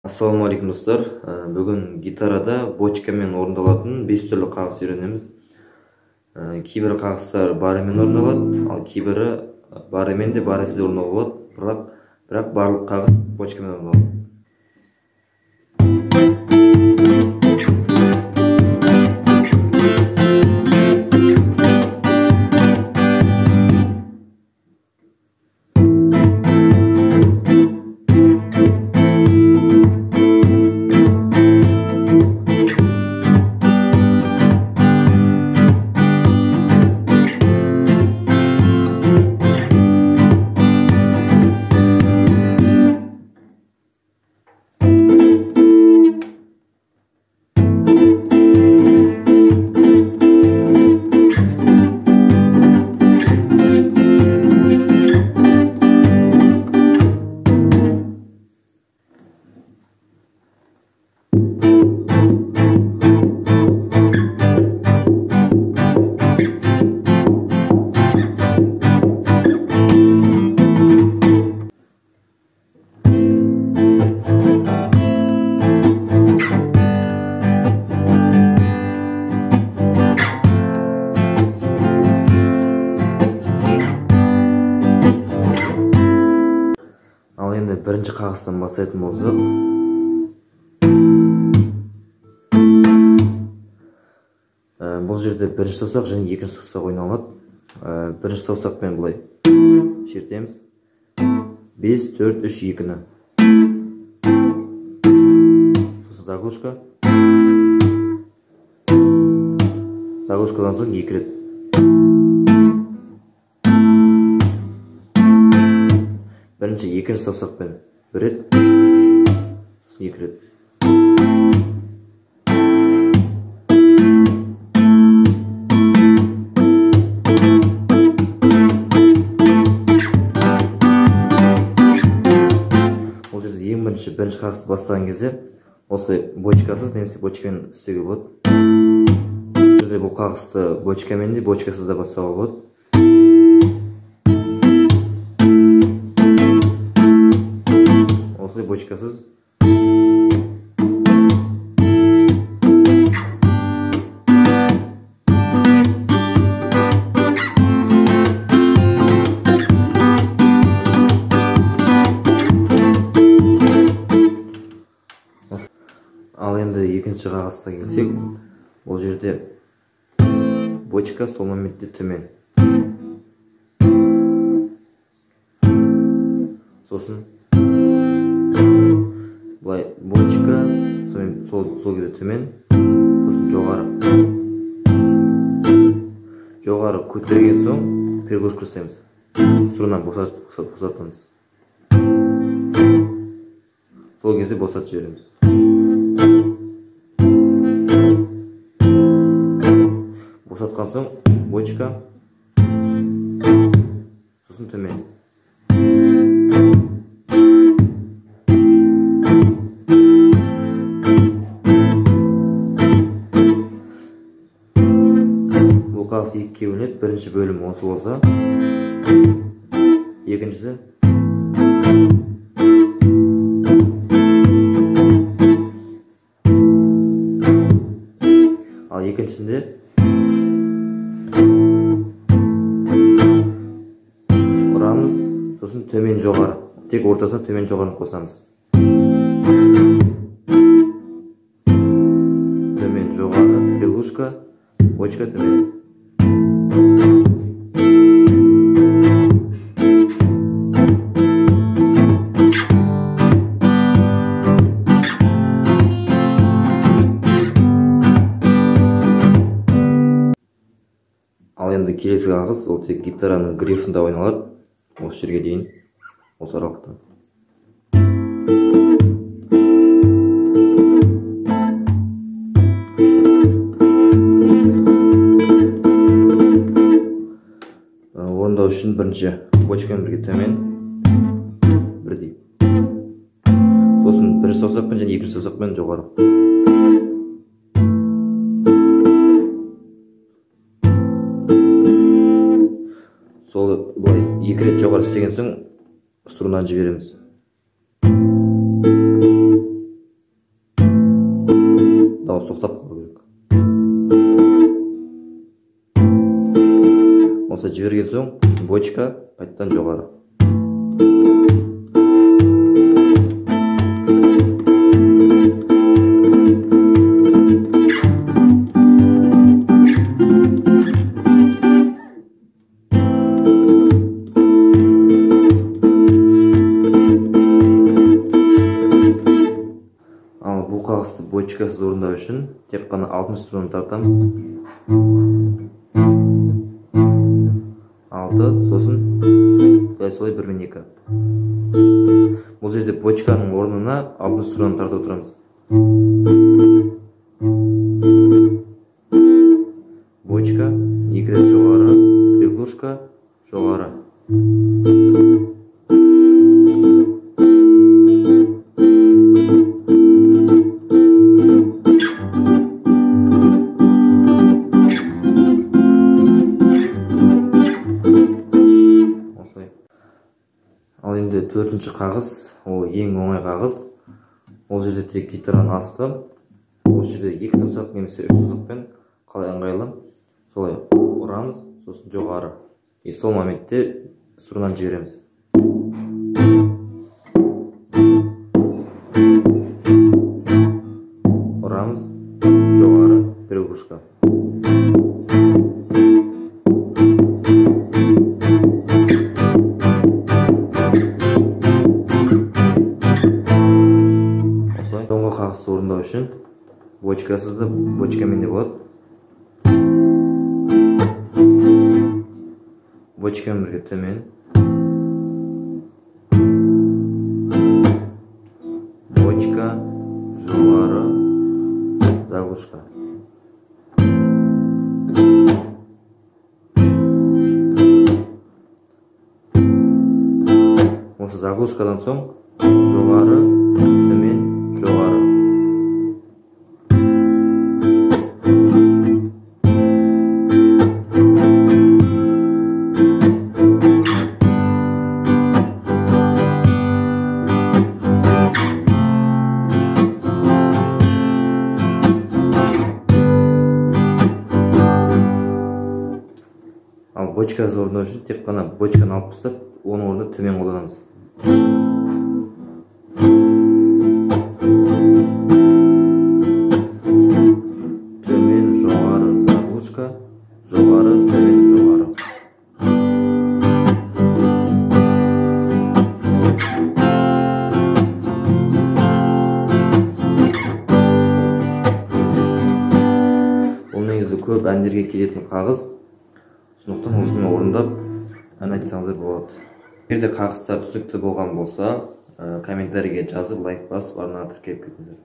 Ассаламу алейкум достар. Бүгін гитарада бочкамен орындалатын 5 түрлі қағыс үйренеміз. Кейбір қағыстар барымен орындалады, ал кейбірі барымен де барысыз орындалады. Бірақ барлық қағыс бочкамен орындалады. Ал енді бірінші қағыстан бастайтын болсақ, бұл жерде бірінші саусақ және екінші саусақ ойналады. Бірінші саусақпен былай шертеміз. 5, 4, 3, 2-ні. Сосын заглушка. Заглушкадан соң 2 рет. Бірінші екінші саусақпен 1 рет, сосын 2 рет. Бұл жерде ең бірінші қағысты бастаған кезде осы бочкасыз немесе бочкамен істеуге болады. Бұл жерде бұл қағысты бочкамен де бочкасыз да бастауға болады. Осылай бочкасыз. Ал енді екінші қағысқа келсек, ол жерде бочка сол моментте төмен. Сосын былай бочка, сол кезде төмен, сосын жоғары көтерген соң переглушка жасаймыз. Струна босатамыз. Сол кезде босатып жібереміз. Босатқан соң бочка, сосын төмен. Қағыс екіге бөлінеді. Бірінші бөлім осы болса, екіншісі ал екіншісінде ұрамыз, сосын төмен жоғары, тек ортасына төмен жоғарын қосамыз. Төмен жоғары, переглушка, бочка төмен. Ал енді келесі қағыс, ол тек гитараның грифында ойналады. Осы жерге дейін, осы аралықта. Орындау үшін бірінші бочкамен бірге төмен, бірдей. Сосын бірінші саусақпен және екінші саусақпен жоғары. Сол былай 2 рет жоғары істеген соң струнаны жібереміз. тоқтап қалу керек. Осы жіберген соң бочка қайттан жоғары. Ал бұл қағысты бочкасыз орындау үшін тек қана 60 струны тартамыз. 6, сосын дәл солай 1 мен 2. Бұл жерде бочканың орнына 60 струны тартып отырамыз. Бочка 2 рет жоғары, приглушка жоғары. Ал енді төртінші қағыз, ол ең оңай қағыз. Ол жерде тек гитараның асты. Ол жерде 2 саусақ немесе 3 саусақпен қалай ыңғайлы солай ұрамыз, сосын жоғары. Сол моментте струнаны жібереміз. Ұрамыз, жоғары, приглушка. Соңғы қағысты орындау үшін бочкасыз да бочкамен де болады. Бочкамен бірге төмен, бочка, жоғары, заглушка. Осы заглушкадан соң жоғары, төмен, жоғары. Ал бочкасыз орындау үшін тек қана бочканы алып тастап, оның орнына төмен қолданамыз. Төмен, жоғары, заглушка, жоғары, төмен, жоғары. Бұл негізі көп әндерге келетін қағыз. Сондықтан осыны орындап ән айтсаңыздар болады. Егер де қағыстар түсінікті болған болса, комментарийге жазып, лайк басып, арнаға тіркеліп кетіңіздер.